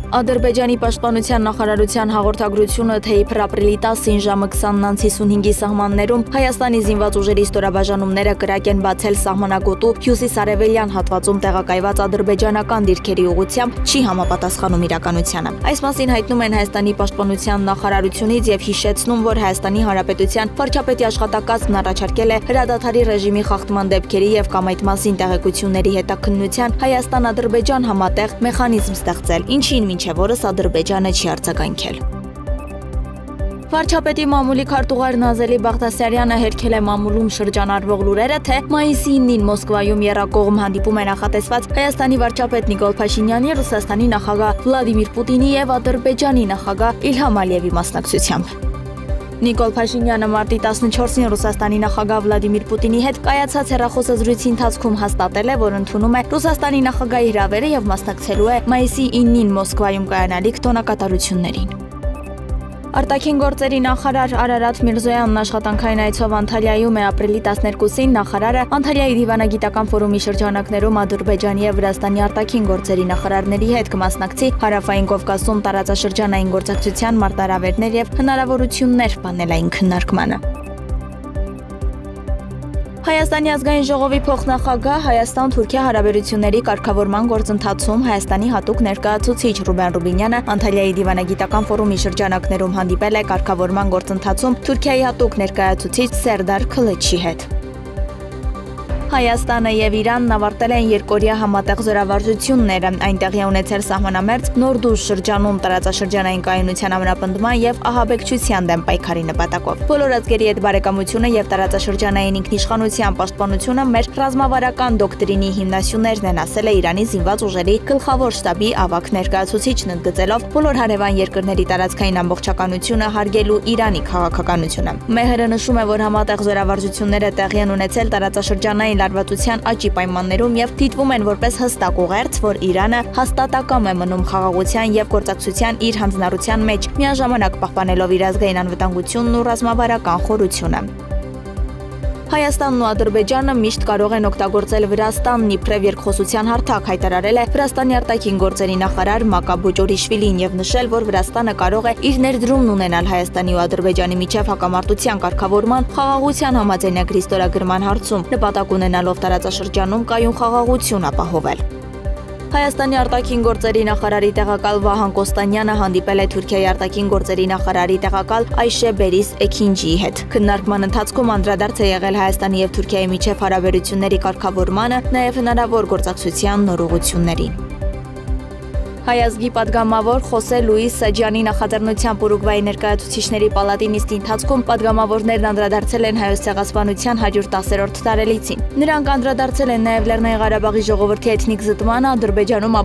Ադրբեջանի պաշտպանության նախարարության հաղորդագրությունը, թե իբր ապրիլի 10-ին ժամը 20:55-ի սահմաններում Հայաստանի զինված ուժերի ստորաբաժանումները կրակ են բացել սահմանագոտու հյուսիս-արևելյան հատվածում տեղակայված ադրբեջանական դիրքերի ուղղությամբ, չի համապատասխանում իրականությանը։ Այս մասին հայտնում են Հայաստանի պաշտպանության նախարարությունից եւ հիշեցնում, որ Հայաստանի Հանրապետության վարչապետի աշխատակազմն առաջարկել է հրադադարի ռեժիմի խախտման դեպքերի եւ կամ այդ մասին տեղեկությունների հետաքննության Հայաստան-Ադրբեջան համատեղ մեխանիզմ ստեղծել, ինչին մինչև օրս Ադրբեջանը չի արձագանքել։ Վարչապետի մամուլի քարտուղար Նազելի Բաղդասարյանը հերքել է մամուլում շրջանառվող լուրերը, թե մայիսի 9-ին Մոսկվայում եռակողմ հանդիպում է նախատեսված Հայաստանի վարչապետ Նիկոլ Փաշինյանի, Ռուսաստանի նախագահ Վլադիմիր Պուտինի եւ Ադրբեջանի նախագահ Իլհամ Ալիևի մասնակցությամբ։ Նիկոլ Փաշինյանը մարտի 14-ին Ռուսաստանի նախագահ Վլադիմիր Պուտինի հետ կայացած հեռախոսազրույցի ընթացքում հաստատել է, որ ընդունում է Ռուսաստանի նախագահի հրավերը եւ մասնակցելու է մայիսի 9-ին Մոսկվայում կայանալիք տոնակատարություններին։ Արտաքին գործերի նախարար Արարատ Միրզոյանն աշխատանքային այցով Անտալիայում է ապրիլի 12-ին նախարարը Անտալիայի դիվանագիտական ֆորումի շրջանակներում Ադրբեջանի եւ Վրաստանի արտաքին գործերի նախարարների հետ կմասնակցի Հարավային Կովկասում տարածաշրջանային գործակցության մարտահրավերներ եւ հնարավորություններ պանելային քննարկմանը։ Հայաստանի ազգային ժողովի փոխնախագահ Հայաստան-Թուրքիա հարաբերությունների կարգավորման գործընթացում Հայաստանի հատուկ ներկայացուցիչ Ռուբեն Ռուբինյանը Անտալիայի դիվանագիտական ֆորումի շրջանակներում հանդիպել է կարգավորման գործընթացում Թուրքիայի հատուկ ներկայացուցիչ Սերդար Քլիչի հետ։ Հայաստանը եւ Իրանն ավարտել են երկօրյա համատեղ զորավարժությունները, այնտեղի ունեցել սահմանամերձ Նորդուզ շրջանում տարածաշրջանային կայունության ամրապնդման եւ ահաբեկչության դեմ պայքարի նպատակով։ Բոլոր ազգերի հետ բարեկամությունը եւ տարածաշրջանային ինքնիշխանության պաշտպանությունը մեր ռազմավարական դոկտրինի հիմնասյուներն են, ասել է Իրանի զինված ուժերի գլխավոր շտաբի ավագ ներկայացուցիչն, ընդգծելով բոլոր հարևան երկրների տարածքային ամբողջականությունը հարգելու Իրանի քաղաքականությունը։ Մեհերը նշում է, որ համատեղ զորավարժությունները տեղի են ունեցել տարածաշրջանային լարվածության աճի պայմաններում եւ դիտվում են որպես հստակ ուղերձ, որ Իրանը հաստատակամ է մնում խաղաղության եւ գործակցության իր հանձնառության մեջ, միաժամանակ պահպանելով իր ազգային անվտանգությունն ու ռազմավարական խորությունը։ Հայաստանն ու Ադրբեջանը միշտ կարող են օգտագործել Վրաստանն իբրև երկխոսության հարթակ, հայտարարել է Վրաստանի արտաքին գործերի նախարար Մակաբու Ջորիշվիլին եւ նշել, որ Վրաստանը կարող է իր ներդրումն ունենալ Հայաստանի ու Ադրբեջանի միջև հակամարտության կարգավորման խաղաղության համաձայնագրի ստորագրման հարցում, նպատակ ունենալով տարածաշրջանում կայուն խաղաղություն ապահովել։ Հայաստանի արտաքին գործերի նախարարի տեղակալ Վահան Կոստանյանը հանդիպել է Թուրքիայի արտաքին գործերի նախարարի տեղակալ Այշե Բերիս Էքինջիի հետ։ Քննարկման ընթացքում անդրադարձ է եղել Հայաստանի եւ Թուրքիայի միջև հարաբերությունների կարգավորմանը, նաեւ հնարավոր գործակցության նոր ուղղություններին։ Հայազգի падգամավոր Խոսե Լուիս Սաջյանի նախաձեռնությամբ Ուրուգվայի ներկայացուցիչների պալատի նիստի ընթացքում падգամավորներն անդրադարձել են հայոց ցեղասպանության 110-րդ տարելիցին։ Նրանք անդրադարձել են նաև Լեռնային Ղարաբաղի ժողովրդի էթնիկ զտմանը, Ադրբեջանում